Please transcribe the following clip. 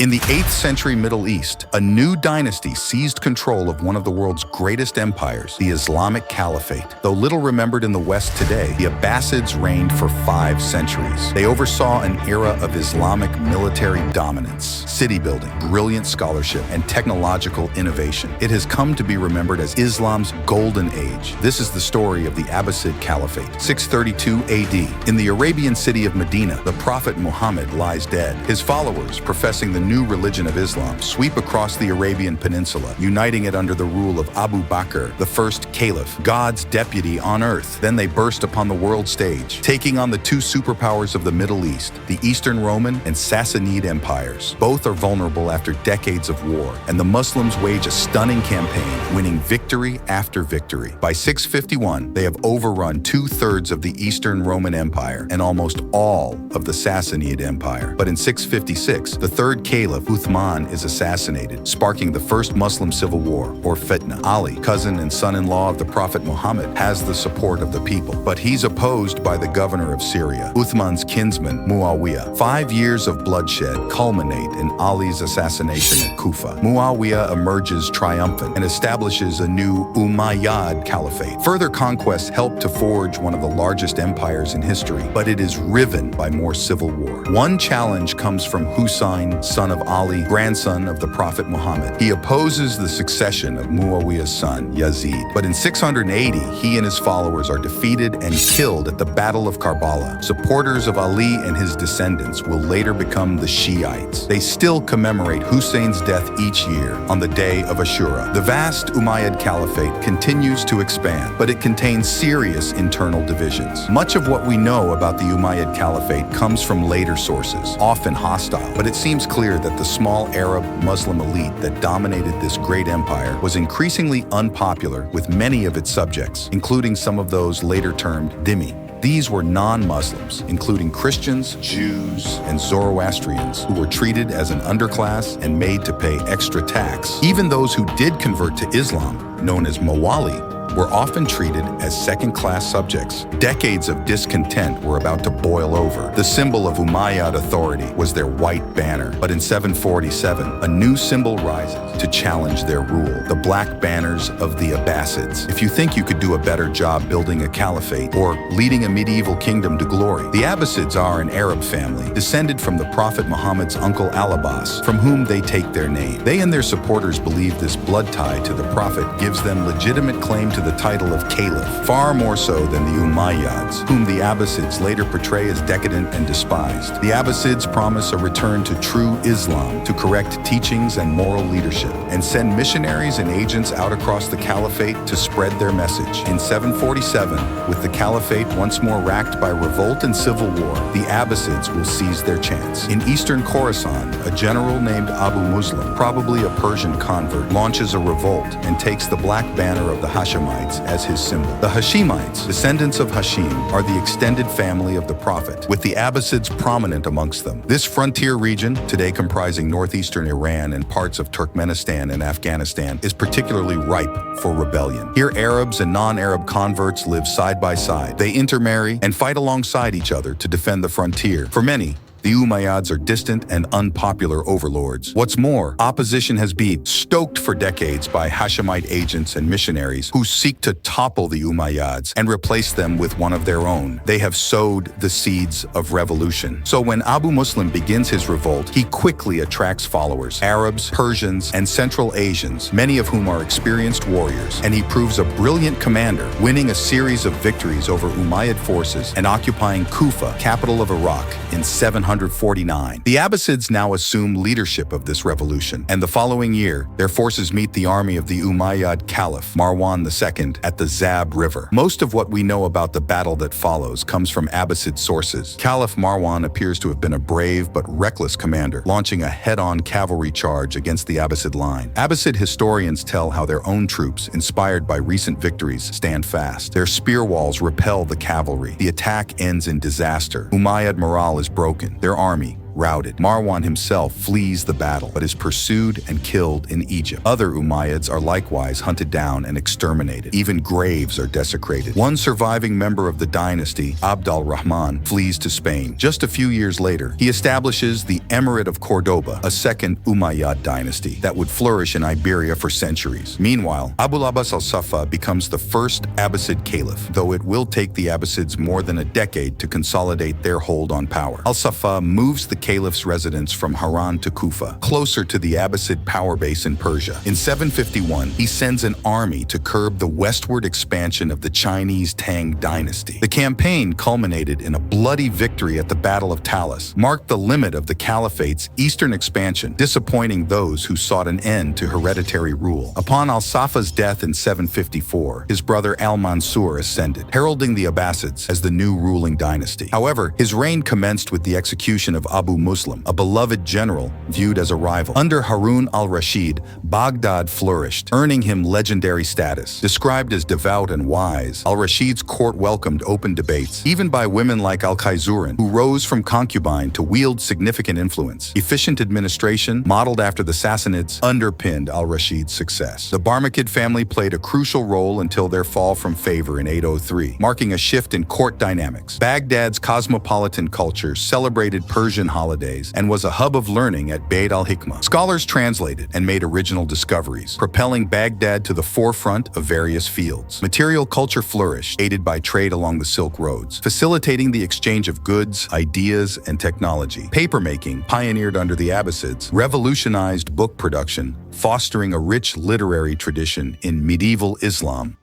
In the 8th century Middle East, a new dynasty seized control of one of the world's greatest empires, the Islamic Caliphate. Though little remembered in the West today, the Abbasids reigned for 5 centuries. They oversaw an era of Islamic military dominance, city building, brilliant scholarship, and technological innovation. It has come to be remembered as Islam's golden age. This is the story of the Abbasid Caliphate. 632 AD. In the Arabian city of Medina, the Prophet Muhammad lies dead. His followers, professing the new religion of Islam, sweep across the Arabian Peninsula, uniting it under the rule of Abu Bakr, the first caliph, God's deputy on earth. Then they burst upon the world stage, taking on the 2 superpowers of the Middle East, the Eastern Roman and Sassanid empires. Both are vulnerable after decades of war, and the Muslims wage a stunning campaign, winning victory after victory. By 651, they have overrun 2/3 of the Eastern Roman Empire and almost all of the Sassanid Empire. But in 656, the third caliph, Uthman, is assassinated, sparking the first Muslim civil war, or fitna. Ali, cousin and son-in-law of the Prophet Muhammad, has the support of the people, but he's opposed by the governor of Syria, Uthman's kinsman, Muawiyah. 5 years of bloodshed culminate in Ali's assassination at Kufa. Muawiyah emerges triumphant and establishes a new Umayyad Caliphate. Further conquests help to forge one of the largest empires in history, but it is riven by more civil war. One challenge comes from Husayn, son of Ali, grandson of the Prophet Muhammad. He opposes the succession of Muawiyah's son, Yazid. But in 680, he and his followers are defeated and killed at the Battle of Karbala. Supporters of Ali and his descendants will later become the Shiites. They still commemorate Hussein's death each year on the day of Ashura. The vast Umayyad Caliphate continues to expand, but it contains serious internal divisions. Much of what we know about the Umayyad Caliphate comes from later sources, often hostile, but it seems clear that the small Arab Muslim elite that dominated this great empire was increasingly unpopular with many of its subjects, including some of those later termed dhimmi. These were non-Muslims, including Christians, Jews, and Zoroastrians, who were treated as an underclass and made to pay extra tax. Even those who did convert to Islam, known as Mawali, were often treated as second-class subjects. Decades of discontent were about to boil over. The symbol of Umayyad authority was their white banner. But in 747, a new symbol rises to challenge their rule, the black banners of the Abbasids. If you think you could do a better job building a caliphate or leading a medieval kingdom to glory, the Abbasids are an Arab family, descended from the Prophet Muhammad's uncle Al-Abbas, from whom they take their name. They and their supporters believe this blood tie to the Prophet gives them legitimate claim to the title of caliph, far more so than the Umayyads, whom the Abbasids later portray as decadent and despised. The Abbasids promise a return to true Islam to correct teachings and moral leadership, and send missionaries and agents out across the caliphate to spread their message. In 747, with the caliphate once more racked by revolt and civil war, the Abbasids will seize their chance. In eastern Khorasan, a general named Abu Muslim, probably a Persian convert, launches a revolt and takes the black banner of the Hashemites as his symbol. The Hashemites, descendants of Hashim, are the extended family of the Prophet, with the Abbasids prominent amongst them. This frontier region, today comprising northeastern Iran and parts of Turkmenistan and Afghanistan, is particularly ripe for rebellion. Here, Arabs and non-Arab converts live side by side. They intermarry and fight alongside each other to defend the frontier. For many, the Umayyads are distant and unpopular overlords. What's more, opposition has been stoked for decades by Hashemite agents and missionaries who seek to topple the Umayyads and replace them with one of their own. They have sowed the seeds of revolution. So when Abu Muslim begins his revolt, he quickly attracts followers, Arabs, Persians, and Central Asians, many of whom are experienced warriors, and he proves a brilliant commander, winning a series of victories over Umayyad forces and occupying Kufa, capital of Iraq, in 749. The Abbasids now assume leadership of this revolution, and the following year, their forces meet the army of the Umayyad Caliph, Marwan II, at the Zab River. Most of what we know about the battle that follows comes from Abbasid sources. Caliph Marwan appears to have been a brave but reckless commander, launching a head-on cavalry charge against the Abbasid line. Abbasid historians tell how their own troops, inspired by recent victories, stand fast. Their spear walls repel the cavalry. The attack ends in disaster. Umayyad morale is broken. Their army, routed. Marwan himself flees the battle, but is pursued and killed in Egypt. Other Umayyads are likewise hunted down and exterminated. Even graves are desecrated. One surviving member of the dynasty, Abd al-Rahman, flees to Spain. Just a few years later, he establishes the Emirate of Cordoba, a second Umayyad dynasty that would flourish in Iberia for centuries. Meanwhile, Abu al-Abbas al-Safa becomes the first Abbasid Caliph, though it will take the Abbasids more than a decade to consolidate their hold on power. Al-Safa moves the caliph's residence from Haran to Kufa, closer to the Abbasid power base in Persia. In 751, he sends an army to curb the westward expansion of the Chinese Tang dynasty. The campaign culminated in a bloody victory at the Battle of Talas, marked the limit of the caliphate's eastern expansion, disappointing those who sought an end to hereditary rule. Upon al-Safa's death in 754, his brother al-Mansur ascended, heralding the Abbasids as the new ruling dynasty. However, his reign commenced with the execution of Abu Muslim, a beloved general viewed as a rival. Under Harun al-Rashid, Baghdad flourished, earning him legendary status. Described as devout and wise, al-Rashid's court welcomed open debates, even by women like al-Khayzurin, who rose from concubine to wield significant influence. Efficient administration, modeled after the Sassanids, underpinned al-Rashid's success. The Barmakid family played a crucial role until their fall from favor in 803, marking a shift in court dynamics. Baghdad's cosmopolitan culture celebrated Persian holidays and was a hub of learning at Bayt al-Hikmah. Scholars translated and made original discoveries, propelling Baghdad to the forefront of various fields. Material culture flourished, aided by trade along the Silk Roads, facilitating the exchange of goods, ideas, and technology. Papermaking, pioneered under the Abbasids, revolutionized book production, fostering a rich literary tradition in medieval Islam.